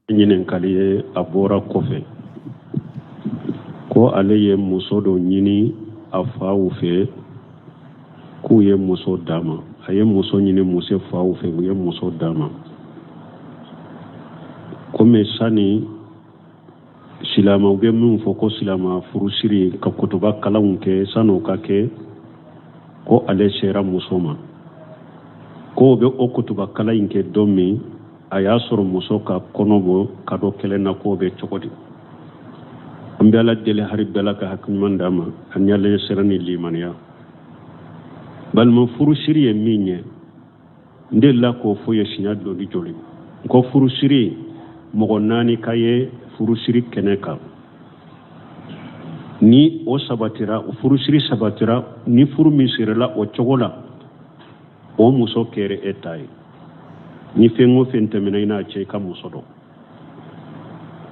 ɲininkali ye a bɔra kɔfɛ ko ale ye muso dɔ ɲini a faw fɛ k'u ye muso d'a ma. A ye muso ɲini muso faw fɛ u ye muso d'a ma. Komi sani silamaw bɛ min fɔ ko silama furusiri ka kutuba kalanw kɛ san'o ka kɛ ko ale sera muso ma. Ko bɛ o kutuba kalan in kɛ don min a y'a sɔrɔ muso ka kɔnɔ bɔ ka dɔ kɛlɛ na k'o bɛ cogo di. An bɛ Ala deli hari bɛɛ la ka hakiliman d'a ma ani ale sera ni limaniya. Balima furusiri ye min ye n delila k'o fɔ ye siɲɛ joli joli ko furusiri mɔgɔ 4 ka ye furusiri kɛnɛ kan. Ni o sabatira furusiri sabatira ni furu min sirila o cogo la o muso kɛra e ta ye. Ni fɛn o fɛn tɛmɛna i n'a cɛ i ka muso dɔn.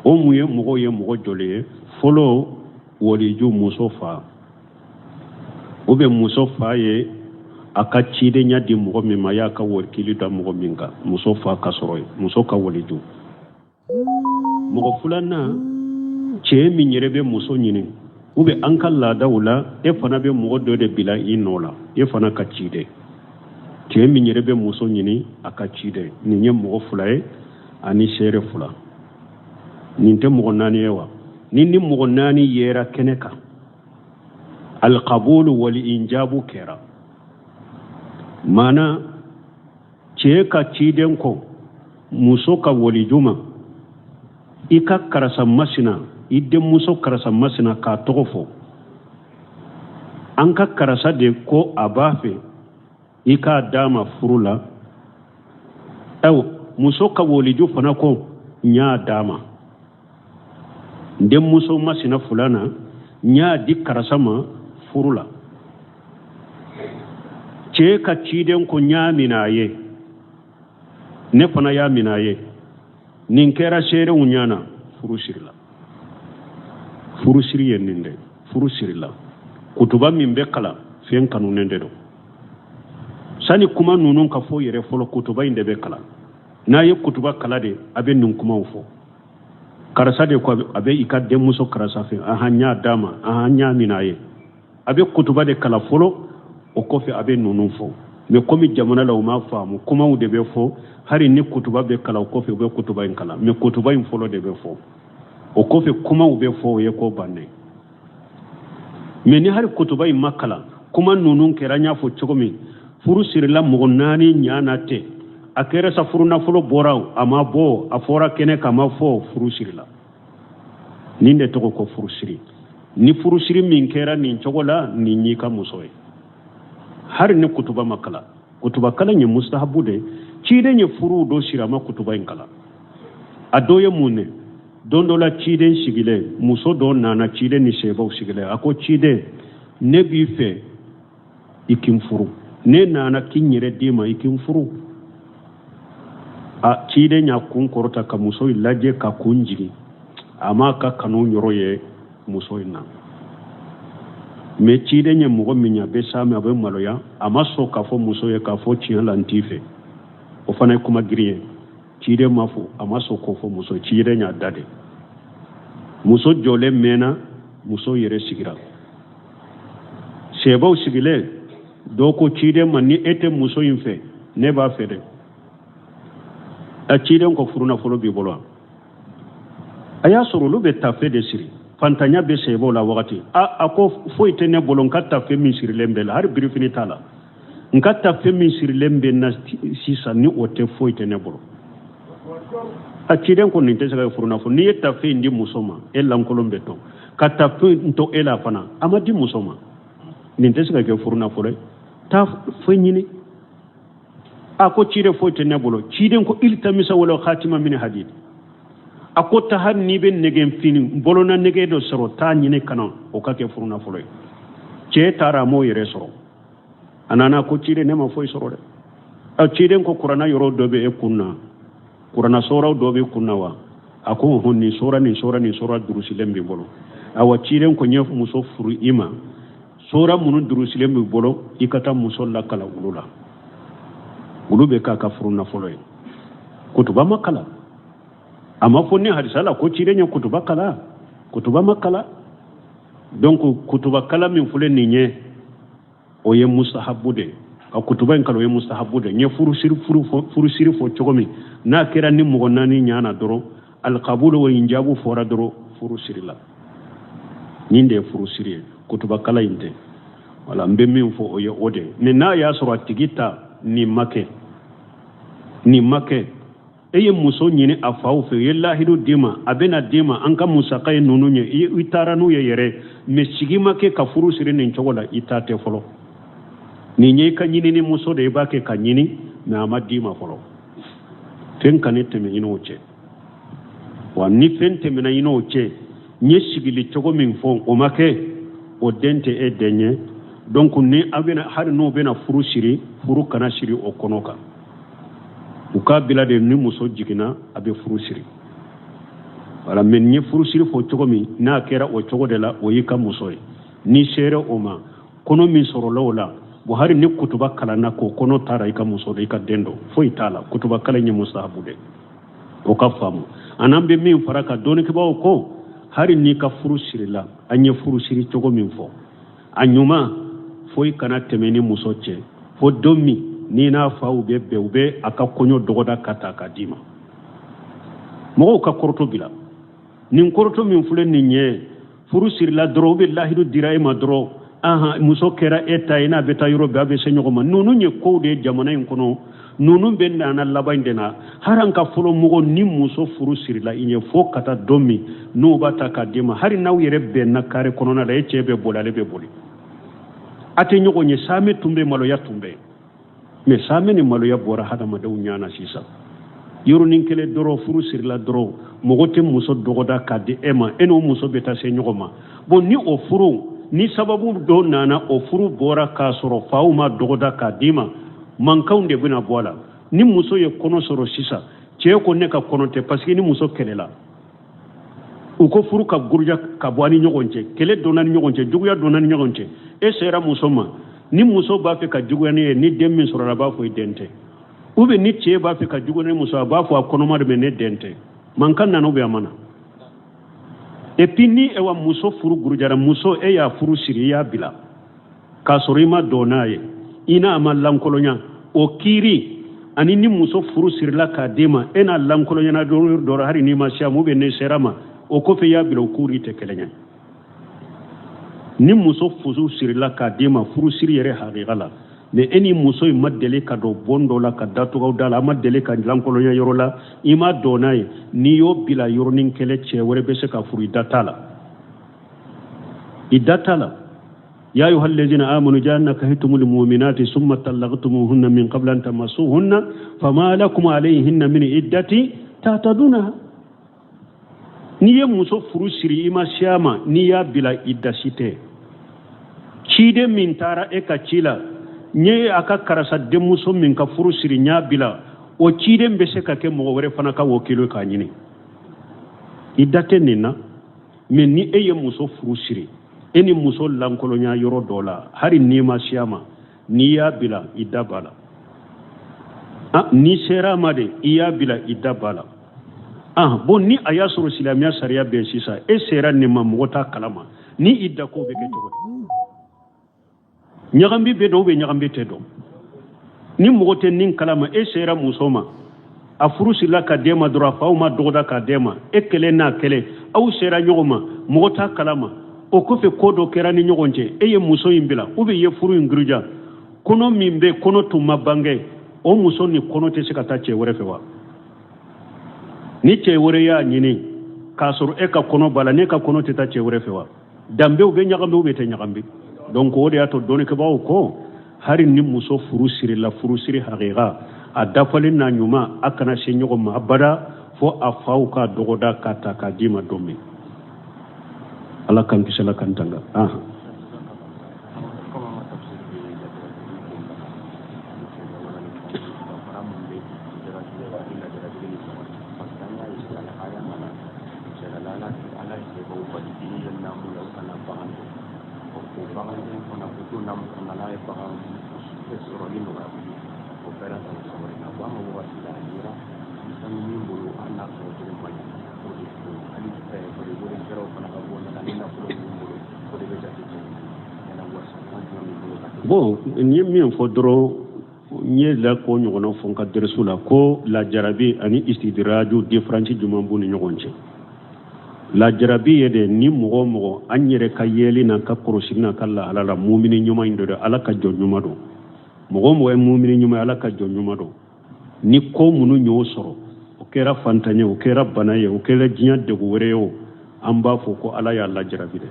O mun ye mɔgɔ joli ye fɔlɔ waliju muso fa o bɛ muso fa ye a ka cidenya di mɔgɔ min ma y'a ka warikili da mɔgɔ min kan muso fa ka sɔrɔ ye muso ka waliju. Mɔgɔ filanan cɛ min yɛrɛ bɛ muso ɲini ou bien an ka laadaw la e fana bɛ mɔgɔ dɔ de bila i nɔ la e fana ka ciden. Cɛ min yɛrɛ bɛ muso ɲini a ka ciden. Nin ye mɔgɔ 2 ye ani seere 2. Nin tɛ mɔgɔ 4 ye wa? Ni mɔgɔ 4 yera kɛnɛ kan alqabulu wal injabu kɛra. Mana cɛ ka ciden kɔ muso ka walijuma i ka karasa masina i denmuso karasa masina k'a tɔgɔ fɔ. An ka karasa de ko a b'a fɛ i k'a d'a ma furu la. Muso ka waliju fana ko n y'a d'a ma. Denmuso masina fulana n y'a di karasa ma furu la. Cɛ ka ciden ko n y'a minɛ a ye ne fana y'a minɛ a ye. Nin kɛra seerew ɲana furu sirila. Furu siri ye nin dɛ furu sirila. Kutuba min bɛ kalan fɛn kanunen de don. Sani kuma ninnu ka fɔ yɛrɛ fɔlɔ kutuba in de bɛ kalan. N'a ye kutuba kala de a bɛ nin kumaw fɔ. Karasa de ko a bɛ i ka denmuso karasa fɛ n y'a d'a ma n y'a minɛ a ye. A bɛ kutuba de kala fɔlɔ o kɔfɛ a bɛ ninnu fɔ. Mais komi jamana la u m'a faamu kumaw de bɛ fɔ hari ni kutuba bɛ kala o kɔfɛ u bɛ kutuba in kala. Mais kutuba in fɔlɔ de bɛ fɔ. O kɔfɛ kumaw bɛ fɔ o ye ko bannen. Mais ni hari kutuba in ma kala kuma ninnu kɛra n y'a fɔ cogo min furu sirila mɔgɔ 4 ɲana tɛ. A kɛra sa furu nafolo bɔra a ma bɔ a fɔra kɛnɛ ka ma fɔ furu sirila. Nin de tɔgɔ ko furu siri. Ni furu siri min kɛra nin cogo la nin y'i ka muso ye. Hari ni kutuba ma kala. Kutuba kala ye mustahabu de ciden ye furu do sirama kutuba in kala. A dɔ ye mun ne don dɔ la ciden sigilen muso dɔ nana ciden ni sebaw sigilen a ko ciden ne b'i fɛ i k'i furu. Ne nana k'i yɛrɛ d'i ma i k'i furu. A ciden y'a kun kɔrɔta ka muso in lajɛ ka kun jigi a m'a ka kanu yɔrɔ ye muso in na. Mais ciden ye mɔgɔ min a bɛ sa mɛ a bɛ maloya a ma sɔn k'a fɔ muso ye k'a fɔ tiɲɛ la n t'i fɛ. O fana ye kuma girin ye. Ciden ma fɔ a ma sɔn k'o fɔ muso ciden y'a da de. Muso jɔlen mɛnna muso yɛrɛ sigira. Sebaw sigilen dɔw ko ciden ma ni e tɛ muso in fɛ ne b'a fɛ dɛ. A ciden ko furu nafolo b'i bolo a y'a sɔrɔ olu bɛ tafe de siri fantanya bɛ sebaw la wagati a ko foyi tɛ ne bolo n ka tafe min sirilen bɛ la hari birifini t'a la n ka tafe min sirilen bɛ na sisan ni o tɛ foyi tɛ ne bolo. A ciden ko nin tɛ se ka furu nafolo n'i ye tafe in di muso ma e lankolon bɛ dɔn ka tafe in to e la fana a ma di muso ma nin tɛ se ka kɛ furu nafolo ye taa foyi ɲini. A ko ciden foyi tɛ ne bolo ciden ko iltamisa wala khatima min hadid. A ko ta har n'i bɛ nɛgɛ fini bolona nɛgɛ dɔ sɔrɔ taa ɲini kana o ka kɛ furu nafolo ye. Cɛ taara a m'o yɛrɛ sɔrɔ a nana ko ciden ne ma foyi sɔrɔ dɛ. A ciden ko kuranna yɔrɔ dɔ bɛ e kun na kuranna sɔraw dɔ bɛ kun na wa a ko nin sɔra durusilen b'i bolo. Awa ciden ko n ye muso furu i ma sɔra minnu durusilen b'i bolo i ka taa muso lakala olu la. Olu bɛ k'a ka furu nafolo ye. Kutuba ma kala ama fonni hadisala ko cirenya kutuba kala kutuba makala donc kutuba kala min fulen ni nye o ye mustahabude ka kutuba en kala o ye mustahabude nye furu siri fo chogomi na kera ni mo nani nyana doro al qabulu wa injabu fora doro furu siri la ninde furu siri kutuba kala inte wala mbe min fo o ye ode ne na ya soro tigita ni make eye muso nyini afaw fe yellahidu dima abena dima anka musaqay nunu nye itaranu ye yere me sigima ke ka furu siri nin chogola itate folo ni nye ka nyini ni muso de ba ke ka nyini na ma dima folo ten kanete me ino che wa ni fente me na ino che nye sigili chogo min fo o make o dente e denye donc ni abena har no bena furu siri furu kana siri o konoka uka bila de ni muso jigina abe furu siri wala men ni furu siri fo chogo mi na kera o chogo de la o yika muso ni sere o ma kono mi soro lawla bo hari ni kutuba kala na ko kono tara yika muso de yika dendo fo itala kutuba kala ni mustahabu de o ka famu anambe min faraka doni ke bawo ko hari ni ka furu siri la anye furu siri chogo min fo anyuma fo ikana temeni muso che fo domi ni na faw be aka konyo dogoda kata kadima mo ka korto bila nin korto min fulen ni nye furu sirla dro billahi do diray ma dro aha muso kera eta ina beta yoro be senyo ma nunu nye ko de jamana en kono nunu ben na labande na haranka fulo mo ni muso furu sirla inye fo kata domi no bata kadima hari naw yere be na kare kono na la echebe bolale be boli ate nyogo nye same tumbe malo ya tumbe mais sa meni malo ya bora hada ma daw nyana sisa yoro nin kele doro furu sirla doro mogote muso dogoda kadi ema eno muso beta se nyogoma bon ni o furu ni sababu do nana o furu bora ka soro fauma dogoda kadima mankaunde bina bola ni muso ye kono soro sisa che ko ne ka kono te parce que ni muso kelela uko furu ka gurja ka bwani nyogonche kele donani nyogonche juguya donani nyogonche e sera muso ma ni muso ba fe ka jugani ni demmi soro la ba fo dente ube ni che ba fe ka jugani muso ba fo akono ma de ne dente man kan nanu be amana e pinni e wa muso furu gurujara muso e ya furu siri ya bila ka soro ma donaye ina ama lankolonya o kiri ani ni muso furu siri la ka dema ena lankolonya na do hari ni ma sha mu be ne serama o ko fe ya bila o kuri te kelenya ni muso fuzu sirila ka dema furu siri yere haqiqala ne eni muso imadele ka do bondo la ka datu ga dala amadele ka lankolonya yorola ima donaye ni yo bila yornin kele che wore be se ka furu idatala ya ayuha allazina amanu ja'alnaka hitumul mu'minati summa talaqtumuhunna min qabl an tamassuhunna fama lakum alayhinna min iddati tataduna ni ye muso furu siri ima siama ni ya bila iddasite cide min tara e ka cila nye aka karasa de muso min ka furu siri nya bila o cide mbe se ka ke mo wore fana ka wokilo ka nyini iddate nina men ni eye muso furu siri eni muso lankolo nya yoro dola hari ni ma siama ni ya bila idabala ni sera made iya bila idabala bon ni aya soro silamiya sariya be sisa e sera ni ma mota kalama ni idda ko be ke to nyagambi be do be nyagambi te do ni mogote nin kalama e sera musoma a furusi la ka dema dora fauma dogoda ka dema e kele na kele au sera nyogoma mogota kalama o ko fe kodo kera ni nyogonje e ye muso imbila ube ye furu ingruja kono mimbe kono tumma bange o muso ni kono te se ka ta che wore fe wa ni che wore ya nyini kasoro e ka kono bala ne ka kono te ta che wore fe wa dambe ube nyagambe ube te nyagambe donc o de ato doni ke bawo ko hari ni muso furu siri la furu siri haqiqa a dafalin na nyuma akana se nyogo ma abada fo afau ka dogoda kata ka dima domi ala kan kisala kan tanga Opera sama-sama dengan Abang, membuat daerah bisa menimbulkan anak yang bon ni min fo doro nye la ko ɲɔgɔnna fɔ n ka dɛrɛsu la ko lajarabi ani istidraju différence juman b'u ni ɲɔgɔn cɛ lajarabi ye de ni mɔgɔ o mɔgɔ an yɛrɛ ka yeli na ka kɔrɔsigi na ka lahala la mumini ɲuman in do de ala ka jɔn ɲuman do mɔgɔ o mɔgɔ ye mumini ɲuman ala ka jɔn ɲuman do ni ko minnu y'o sɔrɔ o kɛra fantan ye o kɛra bana ye o kɛra diɲɛ degun wɛrɛ ye o an b'a fɔ ko ala y'a lajarabi dɛ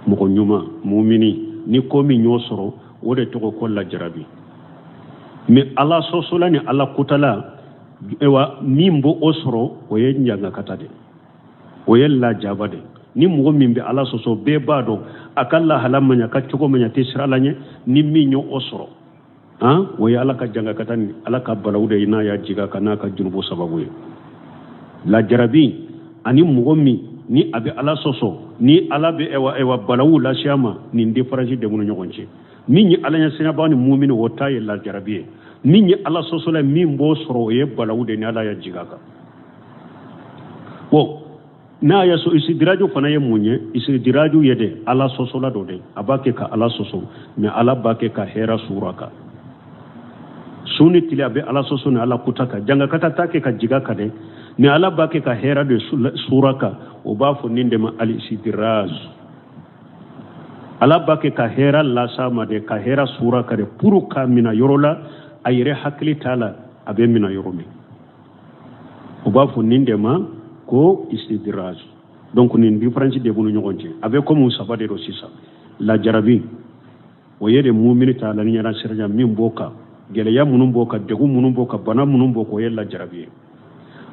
mɔgɔ ɲuman mumini ni ko min y'o sɔrɔ o de tɔgɔ ko lajarabi mais ala sɔsɔla ni ala kotala ewa min b'o o sɔrɔ o ye ɲangakata de o ye lajaba de ni mɔgɔ min bɛ ala sɔsɔ bɛɛ b'a dɔn a ka lahala maɲa ka cogo maɲa tɛ sira la ɲɛ ni min y'o sɔrɔ o ye ala ka jangakata ni ala ka balawu de n'a y'a jiga ka n'a ka junubo sababu ye lajarabi ani mɔgɔ min ni a bɛ ala sɔsɔ ni ala bɛ ewa balawu lasiya ma nin différence de b'u ni ɲɔgɔn cɛ min ye ala ɲɛsinnaba ni mumini o ta ye lajarabi ye min ye ala sɔsɔla min b'o sɔrɔ o ye balawu de ni ala y'a jiga kan bon n'a y'a sɔrɔ isidiraju fana ye mun ye isidiraju ye de ala sɔsɔla dɔ de a b'a kɛ ka ala sɔsɔ mais ala b'a kɛ ka hɛrɛ suura kan su ni tile a bɛ ala sɔsɔ ni ala kuta kan jangakata t'a kɛ ka jiga kan dɛ mais ala b'a kɛ ka hɛrɛ de suura kan o b'a fɔ nin de ma alisidiraj ala b'a kɛ ka hɛrɛ lasa ma de ka hɛrɛ suura kan de pour ka mina yɔrɔ la a yɛrɛ hakili t'a la a bɛ mina yɔrɔ min o b'a fɔ nin de ma ko istidraj donc nin différence de b'u ni ɲɔgɔn cɛ a bɛ comme saba de do sisan lajarabi o ye de mumini ta la ni ɲɛna sirajan min b'o kan gɛlɛya minnu b'o kan degun minnu b'o kan bana minnu b'o kan o ye lajarabi ye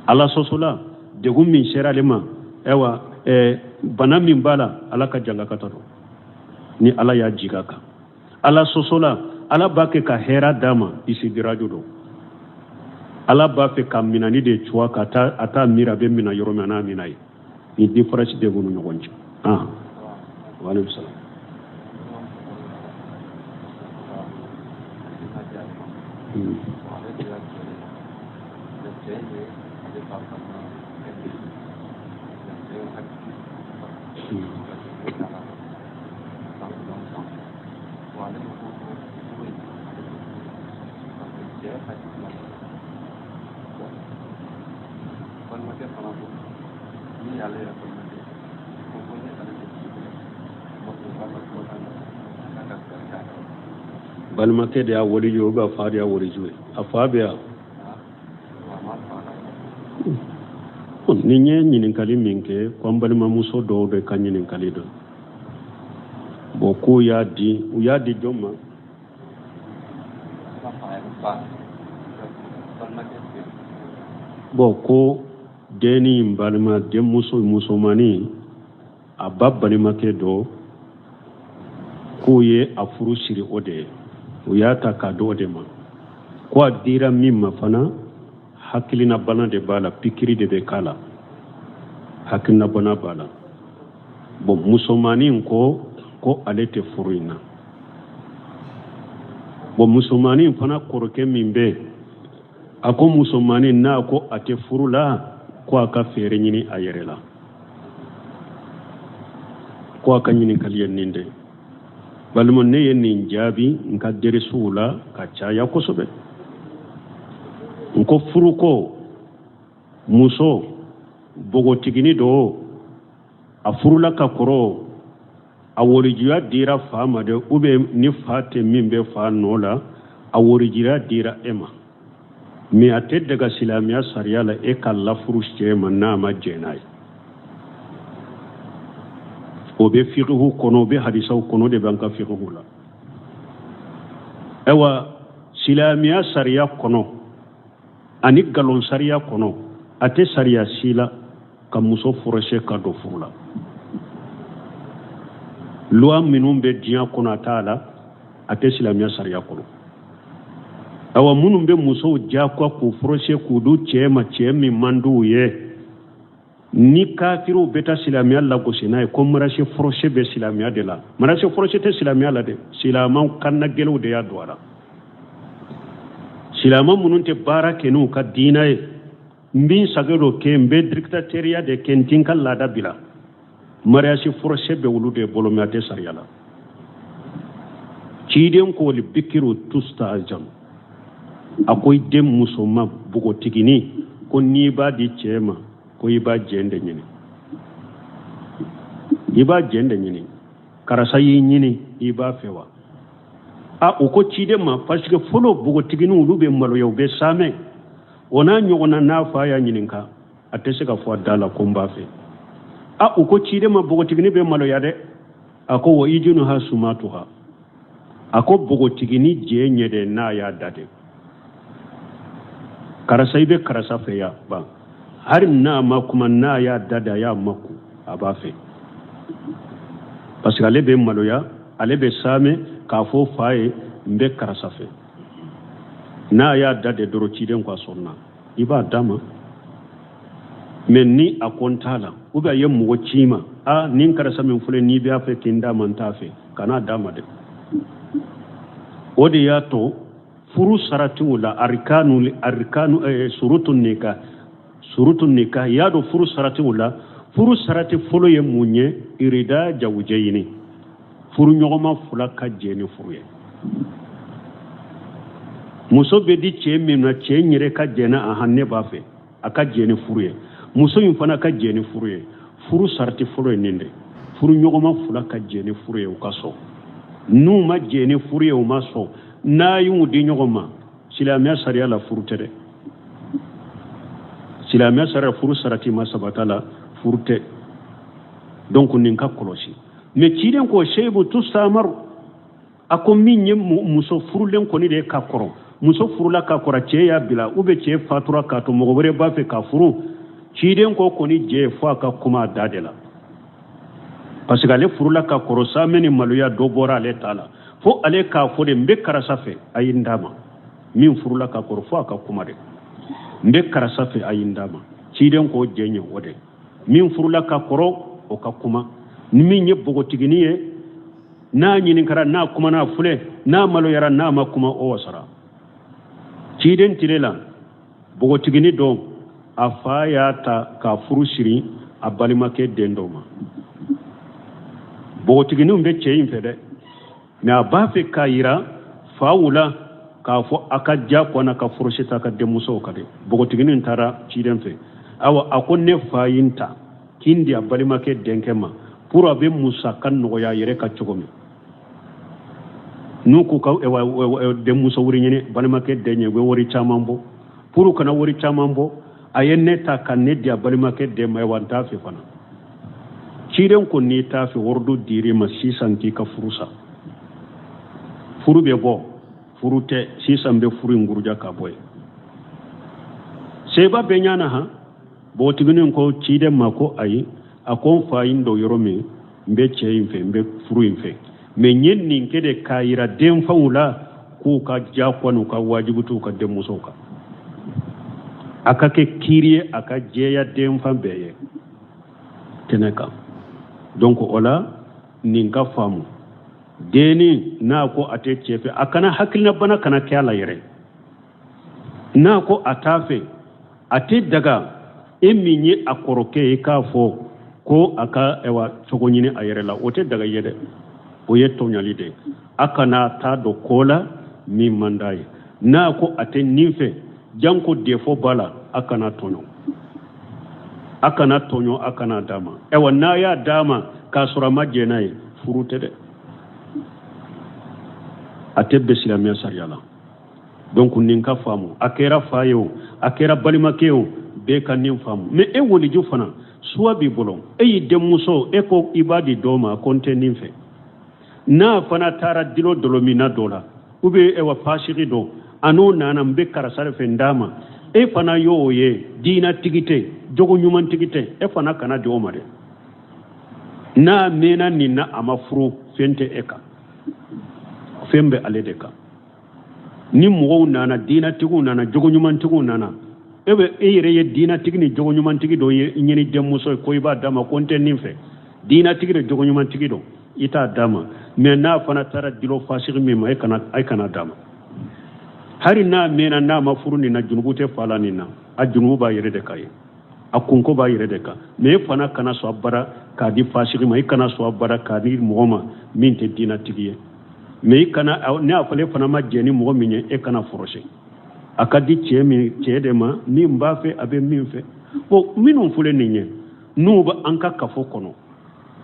ala sɔsɔla degun min sera ale ma ewa bana min b'a la ala ka jangakata do ni ala y'a jiga kan ala sɔsɔla ala b'a kɛ ka hɛrɛ d'a ma isidiraju do ala b'a fɛ ka minani de cuwa ka a t'a miiri a bɛ mina yɔrɔ min a n'a mina ye ni différence de b'u ni ɲɔgɔn cɛ waaleykum salaam balimakɛ de y'a wari jo ou fa de y'a wari jo a fa bɛ yan ni n ye ɲininkali min kɛ ko an balimamuso dɔw de ka ɲininkali dɔn bon k'u y'a di u y'a di jɔn ma bon ko den ni balima denmuso musomanin a ba balimakɛ dɔ k'u ye a furu siri o de ye u y'a ta k'a d'o de ma ko a dira min ma fana hakilina bana de b'a la pikiri de bɛ k'a la hakilina bana b'a la bon musomanin ko ale tɛ furu in na bon musomanin fana kɔrɔkɛ min bɛ a ko musomanin n'a ko a tɛ furu la ko a ka fɛɛrɛ ɲini a yɛrɛ la ko a ka ɲininkali ye nin de balima ne ye nin jaabi n ka deresiw la ka caya kosɛbɛ n ko furuko muso bogotigini do a furula ka kɔrɔ a worijuya dira fa ma de ou bien ni fa tɛ min bɛ fa nɔ la a worijuya dira e ma mais a tɛ daga silamɛya sariya la e ka lafuru cɛ ma n'a ma jɛn n'a ye o bɛ fiqhu kɔnɔ o bɛ hadisaw kɔnɔ de b'an ka fiqhu la ayiwa silamɛya sariya kɔnɔ ani galon sariya kɔnɔ a tɛ sariya si la ka muso forcer ka don furu la loi minnu bɛ diɲɛ kɔnɔ a t'a la a tɛ silamɛya sariya kɔnɔ ayiwa minnu bɛ musow diyagoya k'u forcer k'u di cɛ ma cɛ min man d'u ye ni kafiriw bɛ taa silamɛya lagosi n'a ye ko marché forcé bɛ silamɛya de la marché forcé tɛ silamɛya la dɛ silamɛw kannagɛlɛw de y'a don a la silamɛ minnu tɛ baara kɛ n'u ka diinɛ ye n bɛ n sago dɔ kɛ n bɛ dictatoriya de kɛ n tɛ n ka laada bila mariage forcé bɛ olu de bolo mais a tɛ sariya la ciden ko li bikiru tusta jam akoy dem musoma bugo tigini ko ni ba di cema ko iba jende nyini karasa yi nyini iba fewa a uko ciden ma parce que folo bugo tigini ulube malo yow be same ona nyogona na fa ya nyininka atese ka fo dala ko mba fe a uko ciden ma bugo tigini be malo ya de ako wa ijunu ha sumatuha ako bugo tigini je nyede na ya dade karasa ibe karasa fe ya ba har na ma kuma na ya dada ya maku aba fe parce que ale be maloya ale be same ka fo faye mbe karasa fe na ya dade doro ciden kwa sonna iba dama men ni akontala uba yemmu wo cima a nin karasa min fule ni biya fe kinda man tafe kana dama de odi ya to furu sarati wala arkanu surutun nikah ya do furu sarati wala furu sarati folo ye munye irida jawjeyini furu nyogoma fula ka jeni furu ye muso be di che mina che nyire ka jena a hanne ba fe aka jeni furu ye muso yin fana ka jeni furu ye furu sarati folo ye ninde furu nyogoma fula ka jeni furu ye ukaso nu ma jeni furu ye umaso na yungu di nyogoma silamia sariya la furu tere silamia sariya furu sarati masabata la furu te donc ninka kolosi me ciden ko sheybu tustamar ako minye muso furu len ko ni de ka koro muso furu la ka kora che ya bila ube che fatura ka to mo bore ba fe ka furu ciden ko ni je fa ka kuma dadela parce que ale furu la ka koro sa meni maluya do bora le tala fo ale ka fo de mbe karasa fe ayindama min furu la ka koro fo ka kuma de mbe karasa fe ayindama ciden ko jenye wode min furu la ka koro o ka kuma ni min ye bogo tiginiye na nyini kara na kuma na fule na malo yara na ma kuma o wasara ciden tilela bogo tigini do afaya ta ka furu shiri abalimake dendoma bogo tigini mbe cheyin fede na ba fe kayira fawula ka fo aka jako na ka furu shita ka demuso kade bogo tigini tara ciden fe awa akonne fayinta kindi abalimake denkema pour abe musa kan no ya yere ka chogomi nuku ka de musa wuri nyene balimake denye we wori chamambo pour kana wori chamambo ayenne ta kan ne dia balimake de may wanta fi fana ciren ko ni ta fi wordo dire ma sisan ki ka furusa furu be bo furute sisan be furu nguruja ka boy seba be nyana ha bo tiginin ko ciden mako ayi akon fayin do yoromi mbe cheyin fe mbe furuin fe me nyen nin kede kayira den fawula ku ka jakwanu ka wajibutu ka dem musoka aka ke kiriye aka jeya den fambeye teneka donc ola nin ka famu deni na ko ate chefe akana hakilna bana kana kyala yere na ko atafe ate daga eminye akoroke ka fo ko aka ewa chogonyini ayerela ote daga yede o yetto nyalide akana ta do kola mi mandai na ko ate nife janko defo bala akana tonyo akana dama ewa na ya dama ka sura majena furute de ate besilamia sariala donc ninka famu akera fayo akera balimakeo be kan nin famu me e woli ju fana suwa bi bolon e yi demuso e ko ibadi doma konte nin fe na fana tara dilo dolomina dola ube e wa fashiri do ano nana mbe karasare fe ndama e fana yo ye dina tigite jogo nyuman tigite e fana kana di omare na mena nina amafru fente eka fembe aledeka ni mo nana dina tigu nana jogo nyuman tigu nana ebe eyere ye dina tigni jogo nyuman tigi do nyeni demuso ko iba dama konte ninfe dina tigni jogo nyuman tigi do ita dama me na fana tara dilo fasiri mi ma ay kana dama hari na mena na mafuruni na junubute falani na a junubu ba yere de kay akunko ba yere de ka me fana kana so abara ka di fasiri ma kana so abara ka ni muoma minte dina tigi mais kana ne a fale fana ma jeni mɔgɔ min ye e kana fɔrɔse a ka di cɛ de ma min b'a fɛ a bɛ min fɛ bon minnu filɛ nin ye n'u bɛ an ka kafo kɔnɔ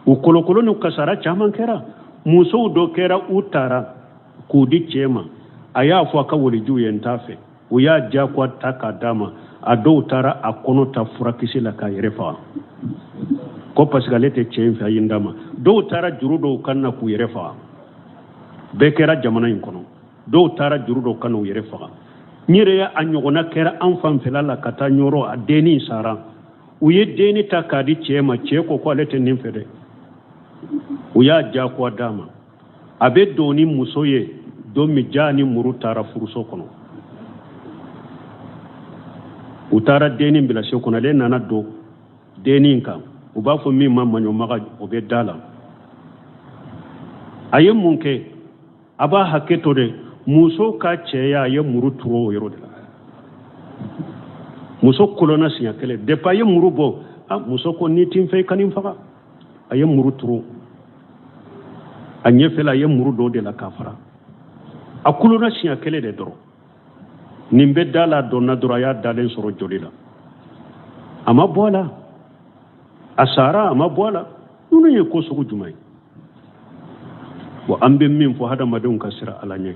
u kolokolo ni kasara caman kɛra musow dɔ kɛra u taara k'u di cɛ ma a y'a fɔ a ka walijuw ye n t'a fɛ u y'a diyagoya ta k'a d'a ma a dɔw taara a kɔnɔ ta furakisɛ la k'a yɛrɛ faga ko parce que ale tɛ cɛ in fɛ a ye n d'a ma dɔw taara juru dɔw kan na k'u yɛrɛ faga bɛɛ kɛra jamana in kɔnɔ dɔw taara juru dɔw kan na u yɛrɛ faga n yɛrɛ ye a ɲɔgɔnna kɛra an fanfɛla la ka taa ɲɔrɔ a denni sara u ye denni ta k'a di cɛ ma cɛ ko ale tɛ nin fɛ dɛ u y'a diyagoya d'a ma a bɛ don ni muso ye don min ja ni muru taara furuso kɔnɔ u taara denni bila so kɔnɔ ale nana don denni kan u b'a fɔ min ma maɲɔmaga o bɛ da la a ye mun kɛ a b'a hakɛ to dɛ muso ka cɛya a ye muru turu o yɔrɔ de la muso kolonna siɲɛ kelen depuis a ye muru bɔ muso ko n'i t'i fɛ i ka nin faga a ye muru turu a ɲɛfɛla a ye muru dɔ de la k'a fara a kolonna siɲɛ kelen de dɔrɔn nin bɛ da la dɔnna dɔrɔn a y'a dalen sɔrɔ joli la a ma bɔ a la a sara a ma bɔ a la ninnu ye ko sugu jumɛn ye bon an bɛ min fɔ hadamadenw ka sira ala ɲɛ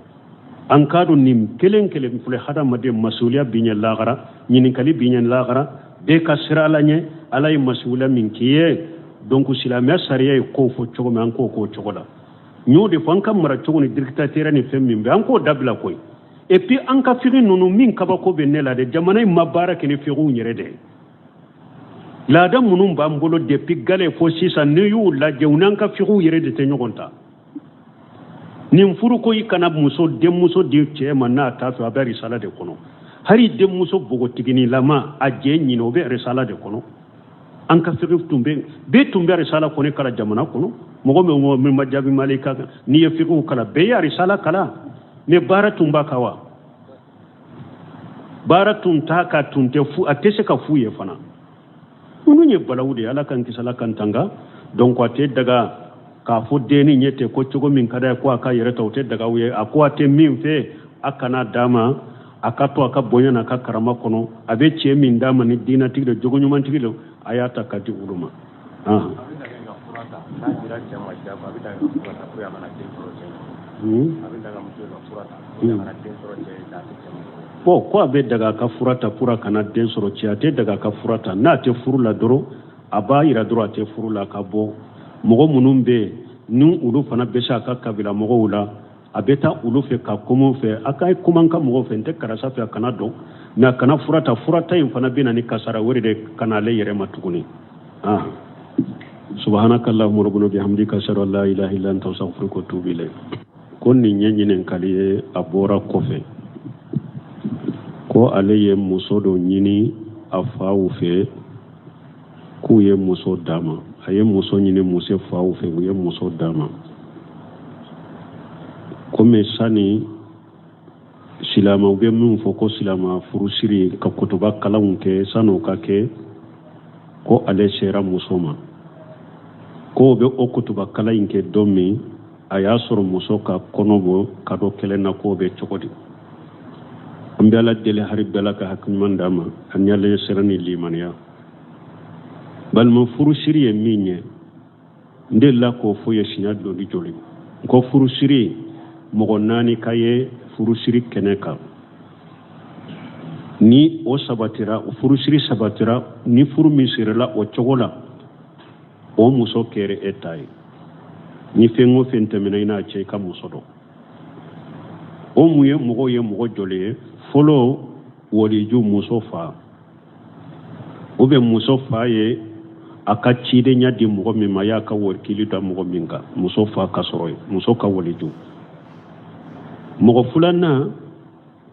an k'a dɔn nin kelen kelen filɛ hadamaden masuliya bi ɲɛ lahara ɲininkali bi ɲɛ lahara bɛɛ ka sira ala ɲɛ ala ye masuliya min k'i ye donc silamɛya sariya ye ko fɔ cogo min an k'o k'o cogo la n y'o de fɔ an ka mara cogo ni dictateur ni fɛn min bɛ an k'o dabila koyi et puis an ka fiqi ninnu min kabako bɛ ne la dɛ jamana in ma baara kɛ ni fiqiw yɛrɛ de laada minnu b'an bolo depuis gale fo sisan n'i y'u lajɛ u n'an ka fiqiw yɛrɛ de tɛ ɲɔgɔn ta nin furu ko i kana denmuso di cɛ ma n'a t'a fɛ a bɛ risala de kɔnɔ hali denmuso bogotiginilama a jɛ ɲini o bɛ risala de kɔnɔ an ka fiqi tun bɛ risala kɔnɔ kala jamana kɔnɔ mɔgɔ min ma jaabi mali kan n'i ye fiqiw kala bɛɛ ye risala kala mais baara tun b'a kan wa baara tun t'a ka tun tɛ fu a tɛ se ka fu ye fana ninnu ye balawu de ye ala kan kisi ala kan tanga donc a tɛ daga k'a fɔ denni ɲɛ tɛ ko cogo min ka d'a ye ko a ka yɛrɛ ta o tɛ daga u ye a ko a tɛ min fɛ a kana d'a ma a ka to a ka bonya n'a ka karama kɔnɔ a bɛ cɛ min d'a ma ni diinatigi de jogo ɲumantigi de a y'a ta ka di olu ma bon ko a bɛ daga a ka fura ta pour a kana den sɔrɔ cɛ a tɛ daga a ka fura ta n'a tɛ furu la dɔrɔn a b'a yira dɔrɔn a tɛ furu la ka bɔ mɔgɔ minnu bɛ yen ni olu fana bɛ se a ka kabila mɔgɔw la a bɛ taa olu fɛ ka kuma fɛ a ka kuma an ka mɔgɔw fɛ n tɛ karisa fɛ a kana dɔn mais a kana fura ta in fana bɛ na ni kasara wɛrɛ de kana ale yɛrɛ ma tuguni subhanaka allahumma rabbana bihamdika ashhadu an la ilaha illa anta astaghfiruka wa atubu ilayk ko nin ye ɲininkali ye a bɔra kɔfɛ ko ale ye muso dɔ ɲini a faw fɛ k'u ye muso d'a ma a ye muso ɲini muso faw fɛ u ye muso d'a ma komi sani silamɛw bɛ min fɔ ko silamɛ furusiri ka kutuba kalanw kɛ san'o ka kɛ ko ale sera muso ma ko bɛ o kutuba kalan in kɛ don min a y'a sɔrɔ muso ka kɔnɔ bɔ ka dɔ kɛlɛ na k'o bɛ cogo di an bɛ ala deli hari bɛɛ la ka hakiliman d'a ma ani ale sera ni limaniya balima furusiri ye min ye n delila k'o fɔ ye siɲɛ joli joli ko furusiri mɔgɔ 4 ka ye furusiri kɛnɛ kan ni o sabatira furusiri sabatira ni furu min sirila o cogo la o muso kɛra e ta ye ni fɛn o fɛn tɛmɛna i n'a cɛ i ka muso dɔn o mun ye mɔgɔ joli ye fɔlɔ waliju muso fa o bɛ muso fa ye a ka cidenya di mɔgɔ min ma y'a ka warikili da mɔgɔ min kan muso fa ka sɔrɔ ye muso ka waliju mɔgɔ filanan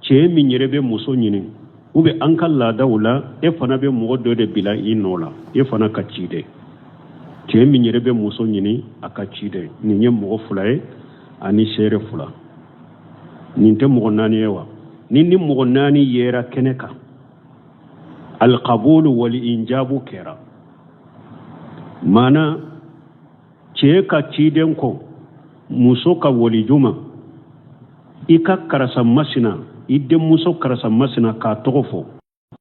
cɛ min yɛrɛ bɛ muso ɲini ou bien an ka laadaw la e fana bɛ mɔgɔ dɔ de bila i nɔ la e fana ka ciden cɛ min yɛrɛ bɛ muso ɲini a ka ciden nin ye mɔgɔ 2 ye ani seere 2 nin tɛ mɔgɔ 4 ye wa ni mɔgɔ 4 yera kɛnɛ kan alqabulu wal injabu kɛra maana cɛ ka ciden kɔ muso ka walijuma i ka karasa masina i denmuso karasa masina k'a tɔgɔ fɔ